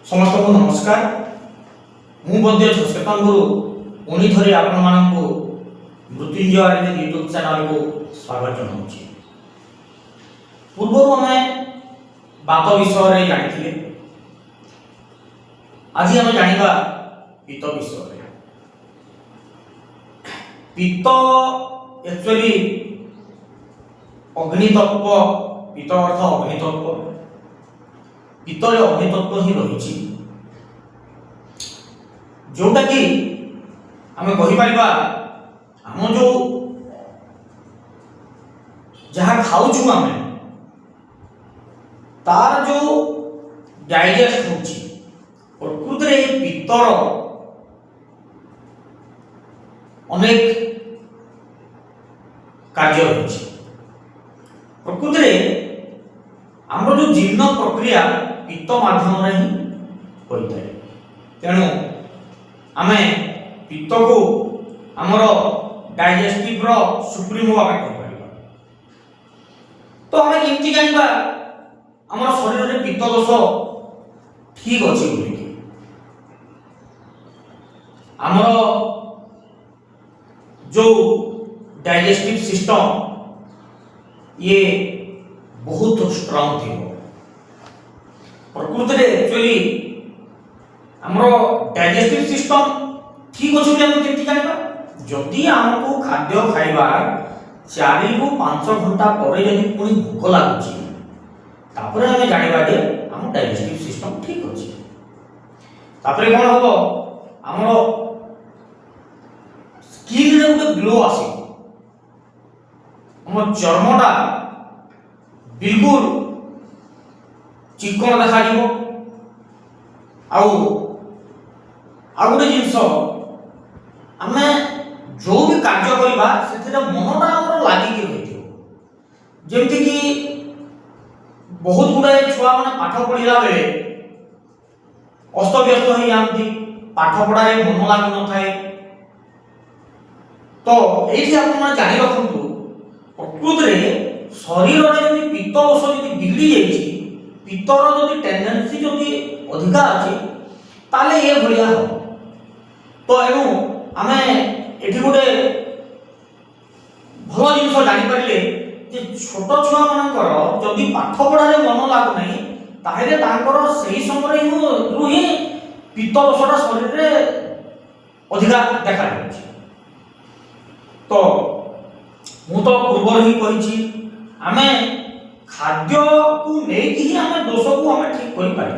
समस्त को नमस्कार। मु बद्य सचेतन गुरु पुणी थरे आपण मानकु मृत्युंजय आयुर्वेद यूट्यूब चैनल को स्वागत जनाऊँ। पूर्व आम बात विषय जानी आज आम जाना पित्त विषय। पित्त एक्चुअली अग्नितत्व, पित्त अर्थ अग्नितत्व, पित्तर अग्नितत्व ही रही जोटा कि आम कहीपर आम जो जहाँ खाऊँ आम तार जो डाइजेस्ट होची प्रकृत में पित्तर अनेक कार्य रही प्रकृत में आम जो जीर्ण प्रक्रिया पित्त माध्यम ही होता है। तेणु आम पित्त को आमर डाइजेस्टिव सुप्रीमो आम कह। तो आम केमती जाना आम शरीर में पित्त दोष ठीक अच्छे बोलिए आमर जो डाइजेस्टिव सिस्टम ये बहुत स्ट्रांग थी। प्रकृत में एक्चुअली आमर डाइजेस्टिव सिस्टम ठीक अच्छे केमती जाना जदि आमको खाद्य खाइबा 4 ରୁ 5 घंटा पर यदि पुणी भोक लगुच तापर आम जाना जे आम डाइजेस्टिव सिस्टम ठीक अच्छे। तापर कौन हम आम स्किन रे गोटे ग्लो आसे आम चर्मटा बिल्कुल चिकन देखा गोटे जिनस आम जो भी कार्य करवा से मनटा आम लगिक रही जमती कि बहुत गुड़ाए छुआ मैंने पाठ पढ़ला बेले अस्तव्यस्त हो जाती पाठ पढ़ाए मन लगु न थाए। तो ये आप जानी रखु प्रकृत में शरीर में पित्त दोष जो बिगड़ी जाइए पित्तर जो टेंडेंसी जो अधिका अच्छे ताले ये भाया हम। तो एणु आम ये गोटे भल जिन जानीपारे छोट छुआ मानकर जदि पाठ पढ़ारे मन लगुना ताहले से समय ही पित्त दोषटा शरीर में अधिका देखा जाए। तो मु तो पूर्व ही कही आम खाद्य को लेकिन ही आम दोष को आम ठीक कर पार।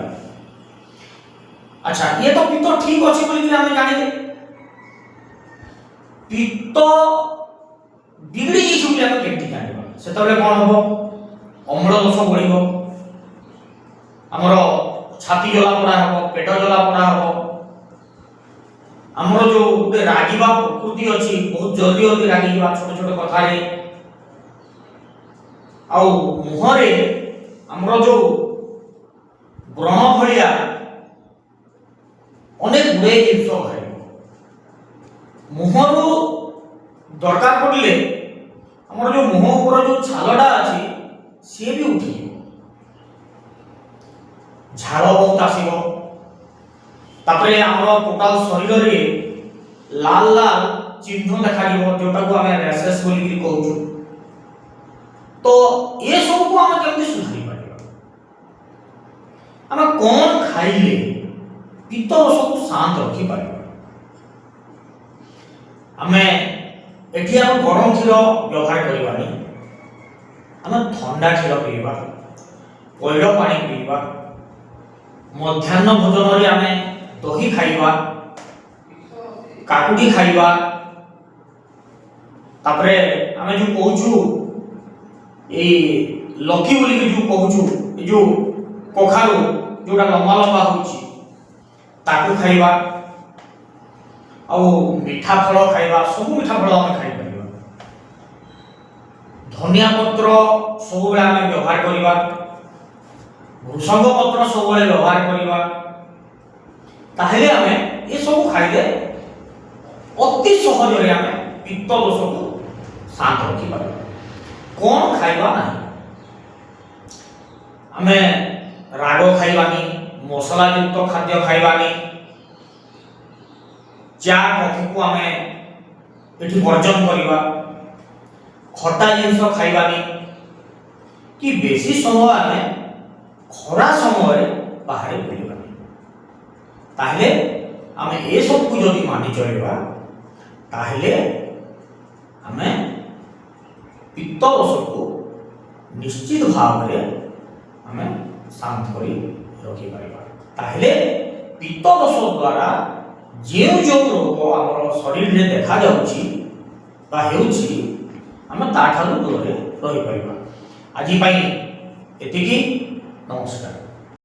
अच्छा ये तो पित्त ठीक अच्छे बोल जाने पित्त बिगड़ी जाए केमती जाना से कौन हम अम्ल दोष बढ़ आमर छाती जला पड़ा हम पेट जला पड़ा हम आमर जो गोटे रागिबा प्रकृति अच्छी बहुत जल्दी जल्दी रागी छोट छोट कथारे आउ मुहरे आमर जो व्रण भाया अनेक गुड़े जिन बाहर मुहरु दरकार पड़े आमर जो मुह ऊपर जो छालटा अच्छी सी भी उठी झाड़ बहुत आसो तापरे आमर टोटाल शरीर में लाल लाल चिन्ह देखा जोटा को आम रैशेस बोलिक कहूँ। तो ये सब को आम केमती सुधारी पार आम कौन खाइले पित्त दोष को शांत रखी पार। आम एठी आम गरम क्षीर व्यवहार करवानी आम ठंडा क्षीर पीवा पैड़ पानी पीवा मध्याह्न भोजन रे आम दही खाइबा काकुडी खाइबा तापरे आम जो कहूँ ये लकी बोली जो कहूँ ये जो कखारू जोटा लंबा लंबा होता खाइबा आ मीठा फल खाइबा सब मीठा फल आम खाई पार। धनिया पत्र सब बेले आम व्यवहार करवा भृषंग पत्र सब बेले व्यवहार करवा ताहले आम ये सब खाइले अति सहज आम पित्त दोष को शांत रखी पार। कौन खाइबा ना आम राग खाइबानी ମସଲାଯୁକ୍ତ ଖାଦ୍ୟ ଖାଇବାନି, ଚା କଫିକୁ ଆମେ ଏଠି ବର୍ଜନ କରିବା, ଖଟା ଜିନିଷ ଖାଇବାନି, କି ବେଶୀ ସମୟ ଆମେ ଖରା ସମୟରେ ବାହାରେ ବୁଲିବାନି। ତାହେଲେ ଆମେ ଏସବୁକୁ ଯଦି ମାନି ଚଳିବା ତାହେଲେ ଆମେ ପିତ୍ତ ଦୋଷକୁ ନିଶ୍ଚିତ ଭାବରେ ଆମେ ଶାନ୍ତ କରି ରଖିପାରିବା। ତାହେଲେ ପିତ୍ତ ଦୋଷ ଦ୍ୱାରା ଯେଉଁ ଯେଉଁ ରୋଗ ଆମର ଶରୀରରେ ଦେଖାଯାଉଛି ବା ହେଉଛି ଆମେ ତାଠାରୁ ଦୂରରେ ରହିପାରିବା। ଆଜି ପାଇଁ ଏତିକି। ନମସ୍କାର।